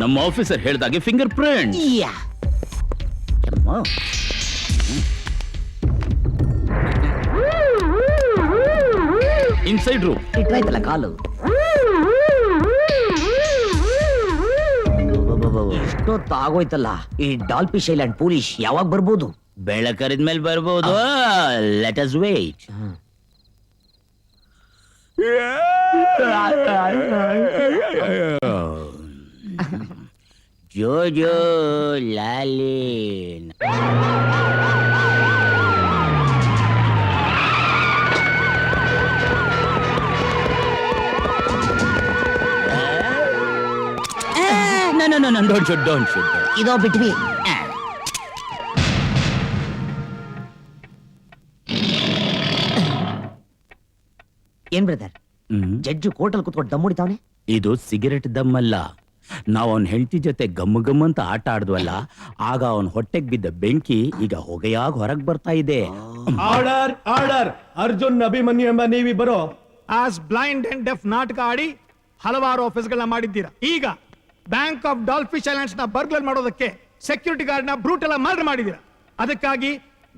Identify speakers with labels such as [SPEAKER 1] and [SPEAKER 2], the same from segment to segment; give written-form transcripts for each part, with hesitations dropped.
[SPEAKER 1] ನಮ್ಮ ಆಫೀಸರ್ ಹೇಳ್ದಾಗೆ finger print. Inside room
[SPEAKER 2] ಇಟ್ರಾಯ್ತಲ್ಲ ಕಾಲು. ಇಷ್ಟೊತ್ತಾಗೋಯ್ತಲ್ಲ. ಈ ಡಾಲ್ಫಿಶ್ ಐಲ್ಯಾಂಡ್ ಪೊಲೀಸ್ ಯಾವಾಗ ಬರ್ಬೋದು?
[SPEAKER 1] ಬೆಳಕರಿದ್ಮೇಲೆ ಬರ್ಬೋದು. Let us wait. ಜೋಜೋ ಲಾಲಿನ್. No, don't shoot.
[SPEAKER 2] ಇದೋ ಬಿಟ್ವಿ. ಏನ್ ಬ್ರದರ್, ಜಡ್ಜು ಕೋರ್ಟಲ್ ಕುತ್ಕೊಂಡು ದಮ್ ಹೊಡಿತಾವನೆ?
[SPEAKER 1] ಇದು ಸಿಗರೆಟ್ ದಮ್ಮಲ್ಲ. ನಾವ್ ಅವನ್ ಹೆಂಡತಿ ಜೊತೆ ಗಮ್ ಅಂತ ಆಟ ಆಡ್ದ್ವಲ್ಲ, ಆಗ ಅವನ್ ಹೊಟ್ಟೆಗ್ ಬಿದ್ದ ಬೆಂಕಿ ಈಗ ಹೊಗೆಯಾಗಿ ಹೊರಗ್ ಬರ್ತಾ ಇದೆ.
[SPEAKER 3] Order order. ಅರ್ಜುನ್ ಅಭಿಮನ್ಯು ಎಂಬ ನೀವಿಬ್ಬರು
[SPEAKER 4] ಆಸ್ ಬ್ಲೈಂಡ್ ಅಂಡ್ ಡೆಫ್ ನಾಟಕ ಆಡಿ ಹಲವಾರು ಆಫೀಸ್ಗಳನ್ನ ಮಾಡಿದ್ದೀರಾ. ಈಗ ಬ್ಯಾಂಕ್ ಆಫ್ ಡಾಲ್ಫಿಶ್ ಐಲ್ಯಾಂಡ್ಸ್ ನ ಬರ್ಗ್ಲರ್ ಮಾಡೋದಕ್ಕೆ ಸೆಕ್ಯೂರಿಟಿ ಗಾರ್ಡ್ ನ ಬ್ರೂಟಲ್ ಮಾರ್ಡರ್ ಮಾಡಿದ್ದೀರಾ. ಅದಕ್ಕಾಗಿ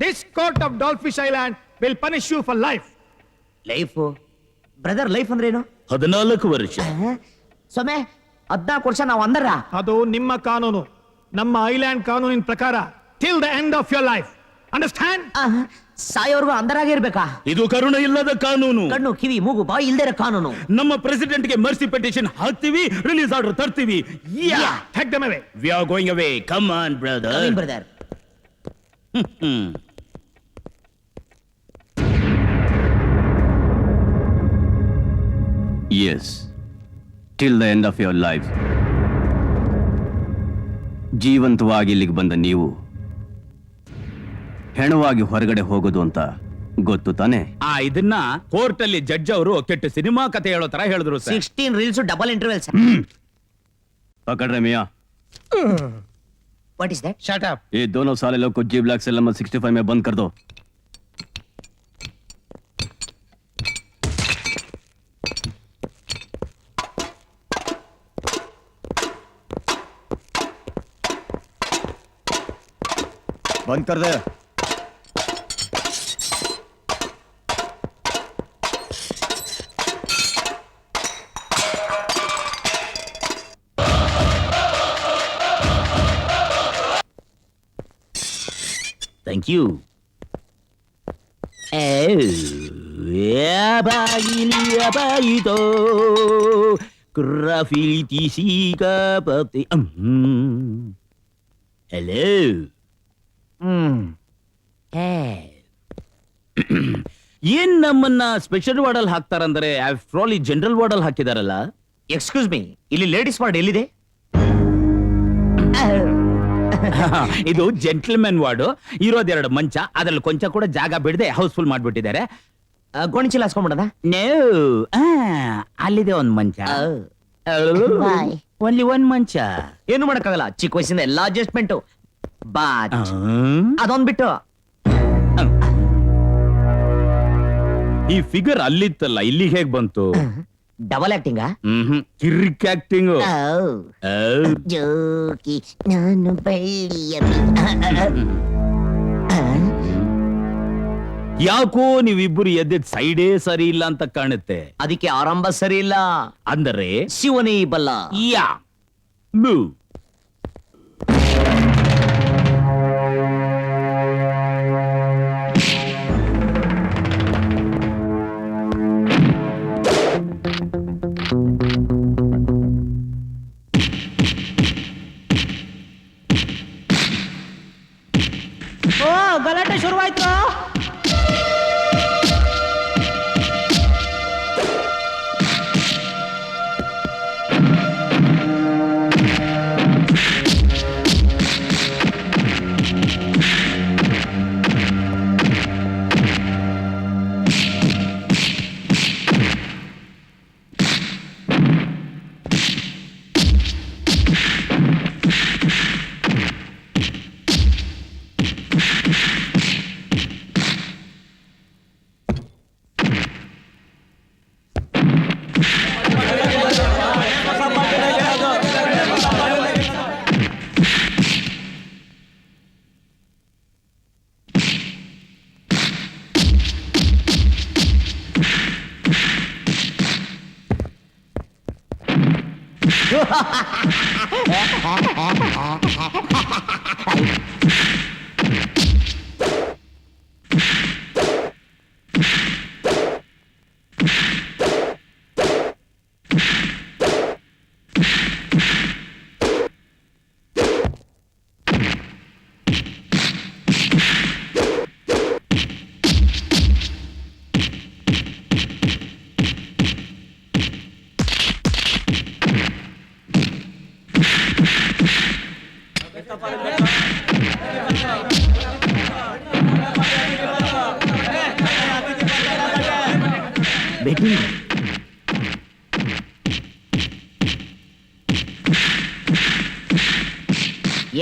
[SPEAKER 4] this court of Dolphish Island will punish you for life.
[SPEAKER 2] Life brother, life ಅಂದ್ರೇನು?
[SPEAKER 1] 14 ವರ್ಷ.
[SPEAKER 2] ಸೊಮೆ 14 ವರ್ಷ ನಾವು ಅಂದರ?
[SPEAKER 4] ಅದು ನಿಮ್ಮ ಕಾನೂನು. ನಮ್ಮ ಐಲ್ಯಾಂಡ್ ಕಾನೂನಿನ ಪ್ರಕಾರ till the end of your life. Understand?
[SPEAKER 2] ಸಾಯೋರ್ಗು ಅಂದರಾಗೆ ಇರ್ಬೇಕಾ?
[SPEAKER 1] ಇದು ಕರುಣ ಇಲ್ಲದ ಕಾನೂನು.
[SPEAKER 2] ಕಣ್ಣು ಕಿವಿ ಮೂಗು ಬಾಯಿ ಇಲ್ದಿರ ಕಾನೂನು.
[SPEAKER 1] ನಮ್ಮ ಪ್ರೆಸಿಡೆಂಟ್ ಗೆ ಮರ್ಸಿ ಪೆಟಿಷನ್ ಹಾಕ್ತೀವಿ, ರಿಲೀಸ್ ಆರ್ಡರ್ ತರ್ತೀವಿ.
[SPEAKER 4] Take them away.
[SPEAKER 1] We are going away. Come on, brother.
[SPEAKER 2] Come in, brother.
[SPEAKER 5] Yes. Till the end of your life. ಜೀವಂತವಾಗಿ ಇಲ್ಲಿಗೆ ಬಂದ ನೀವು ಹೆಣವಾಗಿ ಹೊರಗಡೆ ಹೋಗೋದು ಅಂತ ಗೊತ್ತು ತಾನೆ?
[SPEAKER 1] ಇದನ್ನ ಕೋರ್ಟ್ ಅಲ್ಲಿ ಜಡ್ಜ್ ಅವರು ಕೆಟ್ಟ ಸಿನಿಮಾ ಕಥೆ ಹೇಳೋ ತರ ಹೇಳಿದ್ರು.
[SPEAKER 2] 16 ರೀಲ್ಸ್ ಡಬಲ್ ಇಂಟರ್ವಲ್ಸ್.
[SPEAKER 5] पकड़ रहे मियां.
[SPEAKER 2] What is that?
[SPEAKER 4] Shut up.
[SPEAKER 5] ये दोनों साले लोग को जी ब्लॉक सेल नंबर 65 में बंद कर दो. बंद कर दे.
[SPEAKER 1] Thank you. Abaito graffiti sikapati. Hello. ಏನ್ ನಮ್ಮನ್ನ ಸ್ಪೆಷಲ್ ವಾರ್ಡ್ ಅಲ್ಲಿ ಹಾಕ್ತಾರಂದ್ರೆ ಆಫ್ಟರ್ ಆಲ್ ಈ ಜನರಲ್ ವಾರ್ಡ್ ಅಲ್ಲಿ ಹಾಕಿದಾರಲ್ಲ.
[SPEAKER 2] ಎಕ್ಸ್ಕ್ಯೂಸ್ ಮೀ, ಇಲ್ಲಿ ಲೇಡೀಸ್ ವಾರ್ಡ್ ಎಲ್ಲಿದೆ?
[SPEAKER 1] ಇದು ಜೆಂಟಲ್ಮೆನ್ ವಾರ್ಡ್. ಇರೋದೆರಡು ಮಂಚ, ಅದ್ರಲ್ಲಿ ಕೊಂಚ ಕೂಡ ಜಾಗ ಬಿಡದೆ ಹೌಸ್ಫುಲ್ ಮಾಡ್ಬಿಟ್ಟಿದ್ದಾರೆ.
[SPEAKER 2] ಗೋಣಿಚೀಲ ಹಾಸ್ಕೊಂಡ್ಬಿಡದ?
[SPEAKER 1] ಅಲ್ಲಿದೆ ಒಂದ್ ಮಂಚ. ಓನ್ಲಿ ಒಂದ್ ಮಂಚ.
[SPEAKER 2] ಏನು ಮಾಡಕ್ಕಾಗಲ್ಲ, ಚಿಕ್ಕ ವಯಸ್ಸಿಂದ ಎಲ್ಲಾ ಅಡ್ಜಸ್ಟ್ಮೆಂಟ್. ಬಾತ್ ಅದೊಂದ್ ಬಿಟ್ಟು
[SPEAKER 1] ಈ ಫಿಗರ್ ಅಲ್ಲಿತ್ತಲ್ಲ, ಇಲ್ಲಿಗೆ ಹೇಗ್ ಬಂತು?
[SPEAKER 2] Double acting?
[SPEAKER 1] ಕಿರಿಕ್ ಆಕ್ಟಿಂಗ್.
[SPEAKER 2] ಜೋಕಿ ನಾನು
[SPEAKER 1] ಯಾಕೋ ನೀವಿಬ್ಬರು ಎದ್ದಿದ್ ಸೈಡೇ ಸರಿ ಇಲ್ಲ ಅಂತ ಕಾಣುತ್ತೆ.
[SPEAKER 2] ಅದಕ್ಕೆ ಆರಂಭ ಸರಿ ಇಲ್ಲ
[SPEAKER 1] ಅಂದರೆ
[SPEAKER 2] ಶಿವನೇ ಬಲ್ಲ.
[SPEAKER 1] ಯಾ ಬೂ.
[SPEAKER 2] ಗಲಾಟೆ ಶುರುವಾಯ್ತು. ಬೆಟ್ಟಿಂಗ್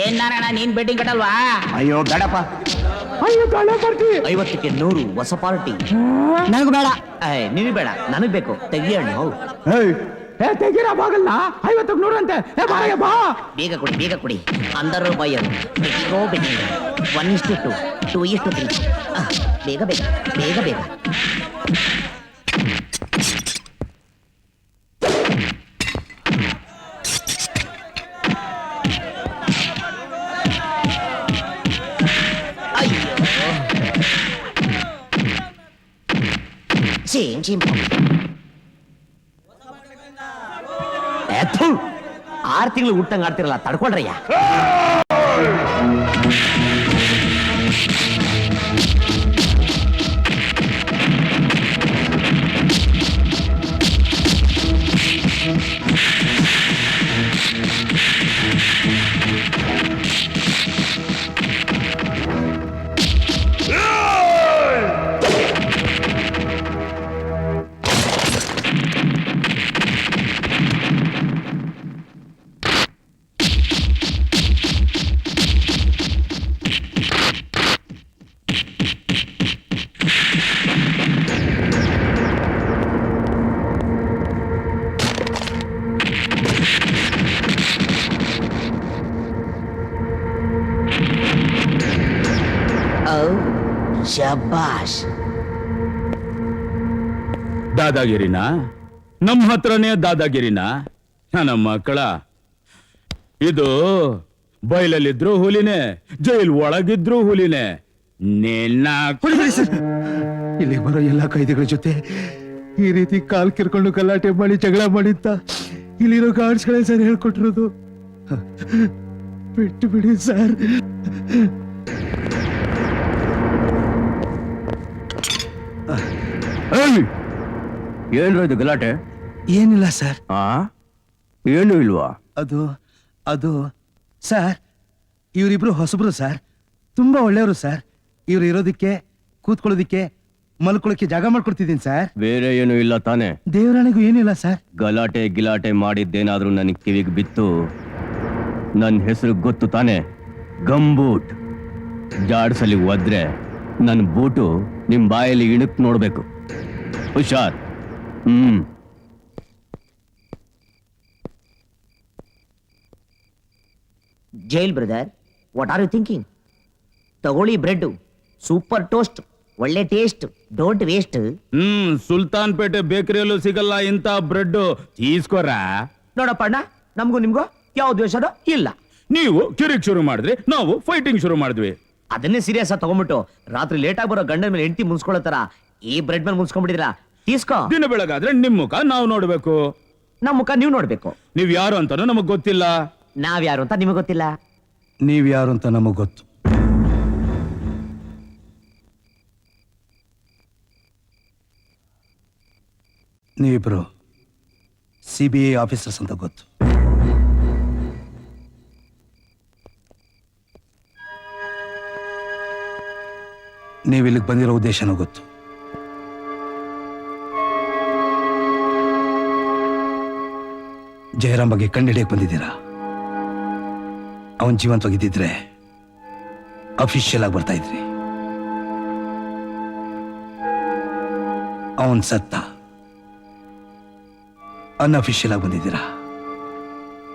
[SPEAKER 2] ಏನ್ ನಾರಾಯಣ ನೀನ್ ಬೆಟ್ಟಿಂಗ್ ಕಟ್ಟಲ್ವಾ?
[SPEAKER 5] ಅಯ್ಯೋ ಬೇಡಪ್ಪ.
[SPEAKER 2] 50ಕ್ಕೆ 100 ಹೊಸ ಪಾರ್ಟಿ. ನನಗೂ ಬೇಡ. ನಿನಗೆ ಬೇಡ, ನನಗ್ ಬೇಕು. ತೆಗಿಯಣ್ಣ.
[SPEAKER 3] ತೆಗೀರ ಬಾಗಲ್ನ 50 100 ಅಂತೆ. ಬಾ
[SPEAKER 2] ಬೇಗ ಕೊಡಿ ಅಂದರು ಬೈಯರು. ಬೆಟ್ಟಿಂಗೋ ಬೆಟ್ಟಿಂಗ್. 1:2 2:3. ಬೇಗ ಚೇಂಜ್ 6 ತಿಂಗಳು ಹುಟ್ಟಂಗ ಆಡ್ತಿರಲ್ಲ, ತಡ್ಕೊಳ್ರಯ್ಯ. ಶಬಾಷ್.
[SPEAKER 1] ದಾದಾಗಿರಿನಾ? ನಮ್ಮ ಹತ್ರನೇ ದಾದಾಗಿರಿನಾ? ನನ್ನ ಮಕ್ಕಳ, ಇದು ಬಯಲಲ್ಲಿದ್ರು ಹುಲಿನೇ, ಜೈಲ್ ಒಳಗಿದ್ರು ಹುಲಿನೇ. ನಿನ್ನ
[SPEAKER 3] ಇಲ್ಲಿ ಬರೋ ಎಲ್ಲಾ ಕೈದಿಗಳ ಜೊತೆ ಈ ರೀತಿ ಕಾಲ್ ಕಿರ್ಕೊಂಡು ಗಲಾಟೆ ಮಾಡಿ ಜಗಳ ಮಾಡಿದ್ದ ಇಲ್ಲಿರೋ ಗಾರ್ಡ್ಸ್ಗಳೇ ಸರ್ ಹೇಳ್ಕೊಟ್ಟಿರೋದು. ಬಿಟ್ಟು ಬಿಡಿ ಸರ್.
[SPEAKER 5] ಏನ್ರ ಇದು ಗಲಾಟೆ?
[SPEAKER 3] ಏನಿಲ್ಲ ಸರ್.
[SPEAKER 5] ಏನು ಇಲ್ವಾ?
[SPEAKER 3] ಅದು ಸರ್, ಇವರಿಬ್ರು ಹೊಸಬ್ರು ಸರ್. ತುಂಬಾ ಒಳ್ಳೆಯವರು ಸರ್. ಇವ್ರು ಇರೋದಿಕ್ಕೆ, ಕೂತ್ಕೊಳ್ಳೋದಿಕ್ಕೆ, ಮಲ್ಕೊಳ್ಳೋಕೆ ಜಾಗ ಮಾಡ್ಕೊಡ್ತಿದ್ದೀನಿ ಸರ್.
[SPEAKER 5] ಬೇರೆ ಏನು ಇಲ್ಲ ತಾನೆ?
[SPEAKER 3] ದೇವರಾಣಿಗೂ ಏನಿಲ್ಲ ಸರ್.
[SPEAKER 5] ಗಲಾಟೆ ಗಿಲಾಟೆ ಮಾಡಿದ್ದೇನಾದ್ರೂ ನನಗೆ ಕಿವಿಗೆ ಬಿತ್ತು, ನನ್ನ ಹೆಸರು ಗೊತ್ತು ತಾನೆ? ಗಂಬೂಟ್. ಜಾಡ್ಸಲಿ ಒದ್ರೆ ನನ್ನ ಬೂಟು ನಿಮ್ ಬಾಯಲ್ಲಿ ಇಣುಕ್ ನೋಡ್ಬೇಕು. ಹುಷಾರ್.
[SPEAKER 2] Jail brother, what are you thinking? ತಗೊಳ್ಳಿ ಬ್ರೆಡ್, ಸೂಪರ್ ಟೋಸ್ಟ್, ಒಳ್ಳೆ taste, don't waste.
[SPEAKER 1] Sultan Pete ಬೇಕರಿಯಲ್ಲೂ ಸಿಗಲ್ಲ ಇಂತ ಬ್ರೆಡ್. ತೀಸ್ಕೊರ.
[SPEAKER 2] ನೋಡಪ್ಪ ಅಣ್ಣ, ನಮಗೂ ನಿಮ್ಗೂ ಯಾವ ದ್ವೇಷನೂ ಇಲ್ಲ.
[SPEAKER 1] ನೀವು ಕಿರಿಕ್ ಶುರು ಮಾಡಿದ್ರಿ, ನಾವು ಫೈಟಿಂಗ್ ಶುರು ಮಾಡಿದ್ವಿ.
[SPEAKER 2] ಅದನ್ನೇ ಸೀರಿಯಸ್ ಆಗಿ ತಗೊಂಡ್ಬಿಟ್ಟು ರಾತ್ರಿ ಲೇಟ್ ಆಗಿ ಬರೋ ಗಂಡನ ಮೇಲೆ ಹೆಂಡತಿ ಮುನ್ಸ್ಕೊಳ್ಳೋ ತರ ಈ ಬ್ರೆಡ್ ಮೇಲೆ ಮುನ್ಸ್ಕೊಂಡ್ಬಿಟ್ಟಿದ್ರ. ತೀಸ್ಕೋ.
[SPEAKER 1] ದಿನ ಬೆಳಗಾದ್ರೆ ನಿಮ್ ಮುಖ ನಾವು ನೋಡ್ಬೇಕು,
[SPEAKER 2] ನಮ್ ಮುಖ ನೀವು ನೋಡ್ಬೇಕು.
[SPEAKER 1] ನೀವ್ ಯಾರು ಅಂತಾನು ನಮಗ್ ಗೊತ್ತಿಲ್ಲ.
[SPEAKER 2] ನಾವ್ ಯಾರು ಅಂತ ನಿಮಗೆ ಗೊತ್ತಿಲ್ಲ.
[SPEAKER 3] ನೀವ್ ಯಾರು ಅಂತ ನಮಗ್ ಗೊತ್ತು. ನೀವಿಬ್ರು CBI ಆಫೀಸರ್ಸ್ ಅಂತ ಗೊತ್ತು. ನೀವು ಇಲ್ಲಿಗೆ ಬಂದಿರೋ ಉದ್ದೇಶನೂ ಗೊತ್ತು. ಜಯರಾಮ್ ಬಗ್ಗೆ ಕಂಡಿಡಿಯಕ್ಕೆ ಬಂದಿದ್ದೀರಾ. ಅವನ್ ಜೀವಂತವಾಗಿದ್ದಿದ್ರೆ ಅಫಿಷಿಯಲ್ ಆಗಿ ಬರ್ತಾ ಇದ್ರಿ. ಅವನ್ ಸತ್ತ. ಅನ್ಅಫಿಷಿಯಲ್ ಆಗಿ ಬಂದಿದ್ದೀರಾ.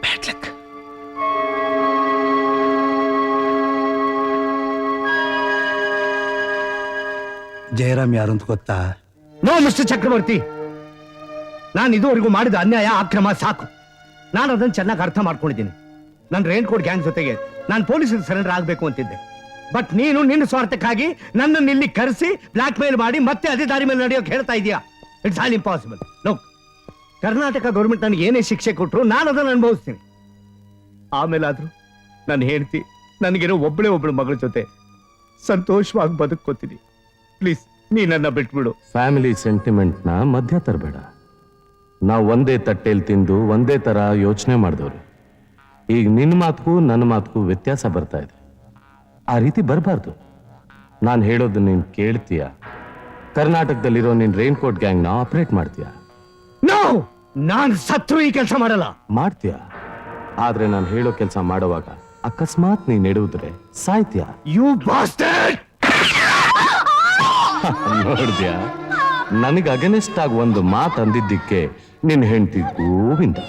[SPEAKER 3] Bad luck. ಜಯರಾಮ್ ಯಾರು ಅಂತ ಗೊತ್ತಾ?
[SPEAKER 6] ನೋ ಮಿಸ್ಟರ್ ಚಕ್ರವರ್ತಿ, ನಾನು ಇದುವರೆಗೂ ಮಾಡಿದ ಅನ್ಯಾಯ ಅಕ್ರಮ ಸಾಕು. ನಾನು ಅದನ್ನು ಚೆನ್ನಾಗಿ ಅರ್ಥ ಮಾಡ್ಕೊಂಡಿದ್ದೀನಿ. ನನ್ನ ರೈನ್ ಕೋಟ್ ಗ್ಯಾಂಗ್ ಜೊತೆಗೆ ನಾನು ಪೊಲೀಸರಿಗೆ ಸರೆಂಡರ್ ಆಗಬೇಕು ಅಂತಿದ್ದೆ. ಬಟ್ ನೀನು ನಿನ್ನ ಸ್ವಾರ್ಥಕ್ಕಾಗಿ ನನ್ನನ್ನು ಇಲ್ಲಿ ಕರೆಸಿ ಬ್ಲಾಕ್ ಮೇಲ್ ಮಾಡಿ ಮತ್ತೆ ಅದೇ ದಾರಿ ಮೇಲೆ ನಡೆಯೋಕೆ ಹೇಳ್ತಾ ಇದೀಯಾ. It's all impossible. Lok, Karnataka government ನನಗೆ ಏನೇ ಶಿಕ್ಷೆ ಕೊಟ್ಟರು ನಾನು ಅದನ್ನು ಅನುಭವಿಸ್ತೀನಿ. ಆಮೇಲಾದ್ರೂ ನನ್ನ ಹೆಂಡತಿ ನನಗಿರೋ ಒಬ್ಬಳು ಮಗಳ ಜೊತೆ ಸಂತೋಷವಾಗಿ ಬದುಕೋತೀನಿ. ಪ್ಲೀಸ್ ನೀ ನನ್ನ ಬಿಟ್ಬಿಡು.
[SPEAKER 7] ಫ್ಯಾಮಿಲಿ ಸೆಂಟಿಮೆಂಟ್ನ ಮಧ್ಯ ತರಬೇಡ. ನಾವು ಒಂದೇ ತಟ್ಟೆಯಲ್ಲಿ ತಿಂದು ಒಂದೇ ತರ ಯೋಚನೆ ಮಾಡಿದವ್ರು. ಈಗ ನಿನ್ನ ಮಾತುಗೂ ನನ್ನ ಮಾತುಗೂ ವ್ಯತ್ಯಾಸ ಬರ್ತಾ ಇದೆ. ಆ ರೀತಿ ಬರಬಾರ್ದು. ನಾನು ಹೇಳೋದು ನೀನು ಕೇಳ್ತೀಯ? ಕರ್ನಾಟಕದಲ್ಲಿರೋ ನಿನ್ನ ರೈನ್ ಕೋಟ್ ಗ್ಯಾಂಗ್ನ ಆಪರೇಟ್ ಮಾಡ್ತೀಯ?
[SPEAKER 6] ನೋ, ನಾನು ಸತ್ರು ಈ ಕೆಲಸ ಮಾಡಲ್ಲ.
[SPEAKER 7] ಮಾಡ್ತೀಯ. ಆದ್ರೆ ನಾನು ಹೇಳೋ ಕೆಲಸ ಮಾಡುವಾಗ ಅಕಸ್ಮಾತ್ ನೀನ್ ಎಡುವುದ್ರೆ ಸಾಯ್ತೀಯ.
[SPEAKER 6] You bastard!
[SPEAKER 7] ನೋಡ್ದ್ಯಾ, ನನಗೆ ಅಗನೆಸ್ಟ್ ಆಗಿ ಒಂದು ಮಾತು ಅಂದಿದ್ದಕ್ಕೆ ನಿನ್ನ ಹೆಂಡತಿ ಗೋವಿಂದ.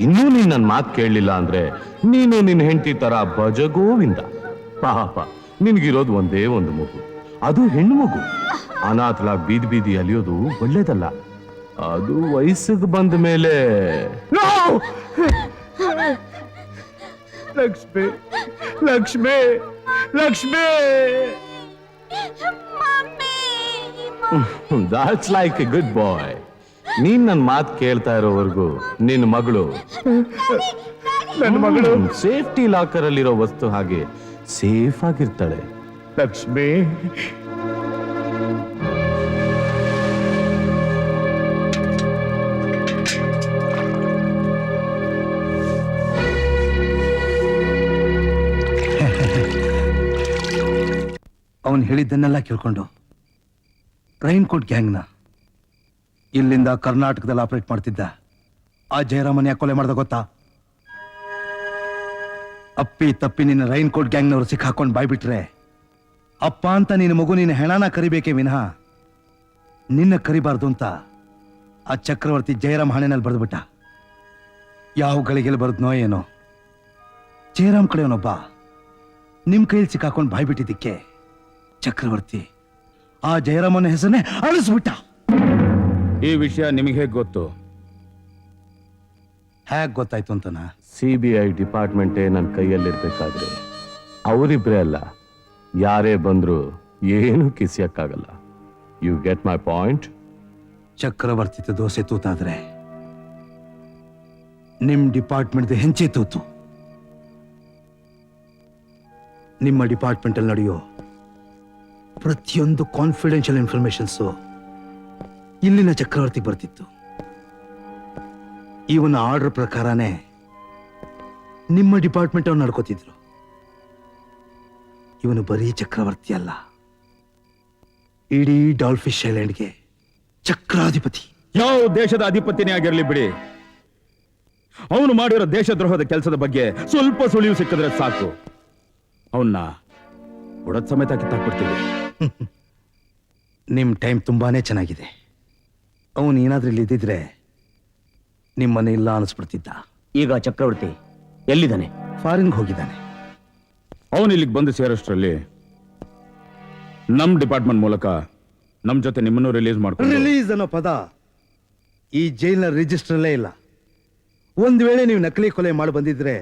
[SPEAKER 7] ಇನ್ನೂ ನೀನ್ ನನ್ನ ಮಾತು ಕೇಳಲಿಲ್ಲ ಅಂದ್ರೆ ನೀನು ನಿನ್ನ ಹೆಂಡತಿ ತರ ಭಜ ಗೋವಿಂದ. ಪಾಪ, ನಿನ್ಗಿರೋದು ಒಂದೇ ಒಂದು ಮಗು, ಅದು ಹೆಣ್ಣು ಮಗು. ಅನಾಥಲಾಗಿ ಬೀದಿ ಬೀದಿ ಅಲಿಯೋದು ಒಳ್ಳೇದಲ್ಲ. ಅದು ವಯಸ್ಸಿಗೆ ಬಂದ ಮೇಲೆ
[SPEAKER 6] Lakshmi, Lakshmi, Lakshmi!
[SPEAKER 7] That's like a good boy. ನೀನ್ ನನ್ನ ಮಾತು ಕೇಳ್ತಾ ಇರೋವರೆಗೂ ನಿನ್ನ ಮಗಳು
[SPEAKER 6] ನನ್ನ ಮಗಳು
[SPEAKER 7] ಸೇಫ್ಟಿ ಲಾಕರ್ ಅಲ್ಲಿರೋ ವಸ್ತು ಹಾಗೆ ಸೇಫ್ ಆಗಿರ್ತಾಳೆ.
[SPEAKER 6] ಲಕ್ಷ್ಮಿ,
[SPEAKER 3] ಅವನು ಹೇಳಿದ್ದನ್ನೆಲ್ಲ ಕೇಳ್ಕೊಂಡು ರೈನ್ ಕೋಟ್ ಗ್ಯಾಂಗ್ನ ಇಲ್ಲಿಂದ ಕರ್ನಾಟಕದಲ್ಲಿ ಆಪರೇಟ್ ಮಾಡ್ತಿದ್ದ ಆ ಜಯರಾಮನ್ ಯಾಕೆ ಕೊಲೆ ಮಾಡ್ದ ಗೊತ್ತಾ? ಅಪ್ಪಿ ತಪ್ಪಿ ನಿನ್ನ ರೈನ್ ಕೋಟ್ ಗ್ಯಾಂಗ್ನವ್ರು ಸಿಕ್ಕಾಕೊಂಡು ಬಾಯ್ಬಿಟ್ರೆ ಅಪ್ಪ ಅಂತ ನಿನ್ನ ಮಗು ನಿನ್ನ ಹೆಣನ ಕರಿಬೇಕೇ ವಿನಃ ನಿನ್ನ ಕರಿಬಾರ್ದು ಅಂತ ಆ ಚಕ್ರವರ್ತಿ ಜಯರಾಮ್ ಹಣೆನಲ್ಲಿ ಬರೆದ್ಬಿಟ್ಟ. ಯಾವ ಗಳಿಗೆಲ್ಲಿ ಬರೆದ್ನೋ ಏನೋ. ಜಯರಾಮ್ ಕಡೆಯವನೊಬ್ಬ ನಿಮ್ ಕೈಯಲ್ಲಿ ಸಿಕ್ಕಾಕೊಂಡು ಬಾಯ್ಬಿಟ್ಟಿದ್ದಕ್ಕೆ ಚಕ್ರವರ್ತಿ ಆ ಜಯರಾಮನ ಹೆಸರನ್ನೇ ಅಳಿಸ್ಬಿಟ್ಟ.
[SPEAKER 1] ಈ ವಿಷಯ ನಿಮಗೆ ಹೇಗೆ ಗೊತ್ತು?
[SPEAKER 3] ಹೇಗ್ ಗೊತ್ತಾಯ್ತು ಅಂತನಾ?
[SPEAKER 7] CBI ಡಿಪಾರ್ಟ್ಮೆಂಟೇ ನನ್ನ ಕೈಯಲ್ಲಿರ್ಬೇಕಾದ್ರೆ ಅವರಿಬ್ರೇ ಅಲ್ಲ, ಯಾರೇ ಬಂದ್ರು ಏನು ಕಿಸಿಯಕ್ಕಾಗಲ್ಲ. You get my point?
[SPEAKER 3] Chakravarthi dosa ತೂತಾದ್ರೆ ನಿಮ್ ಡಿಪಾರ್ಟ್ಮೆಂಟ್ ಹೆಂಚೆ ತೂತು. ನಿಮ್ಮ ಡಿಪಾರ್ಟ್ಮೆಂಟ್ ಅಲ್ಲಿ ನಡೆಯೋ ಪ್ರತಿಯೊಂದು ಕಾನ್ಫಿಡೆನ್ಷಿಯಲ್ ಇನ್ಫಾರ್ಮೇಶನ್ಸು ಇಲ್ಲಿನ ಚಕ್ರವರ್ತಿ ಬರ್ತಿತ್ತು. ಇವನ ಆರ್ಡರ್ ಪ್ರಕಾರನೇ ನಿಮ್ಮ ಡಿಪಾರ್ಟ್ಮೆಂಟ್ ಅವ್ರು ನಡ್ಕೋತಿದ್ರು. ಇವನು ಬರೀ ಚಕ್ರವರ್ತಿ ಅಲ್ಲ, ಇಡೀ ಡಾಲ್ಫಿಶ್ ಐಲ್ಯಾಂಡ್ಗೆ ಚಕ್ರಾಧಿಪತಿ.
[SPEAKER 1] ಯಾವ ದೇಶದ ಅಧಿಪತಿನೇ ಆಗಿರಲಿ ಬಿಡಿ, ಅವನು ಮಾಡಿರೋ ದೇಶದ್ರೋಹದ ಕೆಲಸದ ಬಗ್ಗೆ ಸ್ವಲ್ಪ ಸುಳಿವು ಸಿಕ್ಕಿದ್ರೆ ಸಾಕು, ಅವನ್ನ ಒಡದ್ ಸಮೇತ ಕಿತ್ತಾಕ್ಬಿಡ್ತೀವಿ.
[SPEAKER 3] ನಿಮ್ ಟೈಮ್ ತುಂಬಾನೇ ಚೆನ್ನಾಗಿದೆ. ಅವನು ಏನಾದ್ರೂ ಇಲ್ಲಿ ಇದ್ದಿದ್ರೆ ನಿಮ್ಮನೆ ಇಲ್ಲ ಅನಿಸ್ಬಿಡ್ತಿದ್ದ.
[SPEAKER 2] ಈಗ ಚಕ್ರವರ್ತಿ ಎಲ್ಲಿದ್ದಾನೆ?
[SPEAKER 3] ಫಾರಿನ್ಗೆ ಹೋಗಿದ್ದಾನೆ.
[SPEAKER 1] ಅವನು ಇಲ್ಲಿಗೆ ಬಂದು ಸೇರೋಷ್ಟ್ರಲ್ಲಿ ನಮ್ ಡಿಪಾರ್ಟ್ಮೆಂಟ್ ಮೂಲಕ ನಮ್ ಜೊತೆ ನಿಮ್ಮನ್ನು ರಿಲೀಸ್ ಮಾಡ್ಕೊಂಡು
[SPEAKER 3] ರಿಲೀಸ್ ಅನ್ನೋ ಪದ ಈ ಜೈಲ್ನ ರಿಜಿಸ್ಟರ್ಲೇ ಇಲ್ಲ. ಒಂದ್ ವೇಳೆ ನೀವು ನಕಲಿ ಕೊಲೆ ಮಾಡಿ ಬಂದಿದ್ರೆ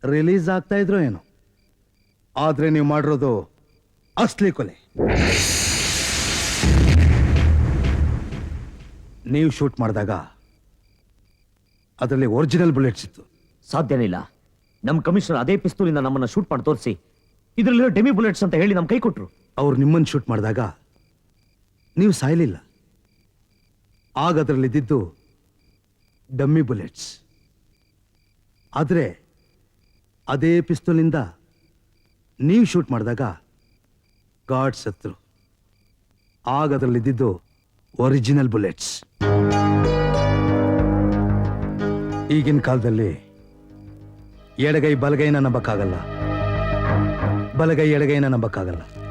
[SPEAKER 3] ರಿಲೀಸ್ ಆಗ್ತಾ ಇದ್ರೋ ಏನೋ. ಆದ್ರೆ ನೀವು ಮಾಡಿರೋದು ಅಸ್ಲಿ ಕೊಲೆ. ನೀವು ಶೂಟ್ ಮಾಡಿದಾಗ ಅದರಲ್ಲಿ ಒರಿಜಿನಲ್ ಬುಲೆಟ್ಸ್ ಇತ್ತು.
[SPEAKER 2] ಸಾಧ್ಯನೇ ಇಲ್ಲ. ನಮ್ಮ ಕಮಿಷನರ್ ಅದೇ ಪಿಸ್ತೂಲಿಂದ ನಮ್ಮನ್ನ ಶೂಟ್ ಮಾಡಿ ತೋರಿಸಿ ಇದರಲ್ಲಿರೋ ಡೆಮಿ ಬುಲೆಟ್ಸ್ ಅಂತ ಹೇಳಿ ನಮ್ಮ ಕೈ ಕೊಟ್ರು.
[SPEAKER 3] ಅವ್ರು ನಿಮ್ಮನ್ನು ಶೂಟ್ ಮಾಡಿದಾಗ ನೀವು ಸಾಯಲಿಲ್ಲ. ಆಗ ಅದರಲ್ಲಿ ಇದ್ದಿದ್ದು ಡಮ್ಮಿ ಬುಲೆಟ್ಸ್. ಆದರೆ ಅದೇ ಪಿಸ್ತೂಲಿಂದ ನೀವು ಶೂಟ್ ಮಾಡಿದಾಗ ಗಾಡ್ ಸತ್ರು. ಆಗ ಅದರಲ್ಲಿ ಇದ್ದಿದ್ದು ಒರಿಜಿನಲ್ ಬುಲೆಟ್ಸ್. ಈಗಿನ ಕಾಲದಲ್ಲಿ ಎಡಗೈ ಬಲಗೈನ ನಂಬಕ್ಕಾಗಲ್ಲ. ಬಲಗೈ ಎಡಗೈನ ನಂಬಕ್ಕಾಗಲ್ಲ.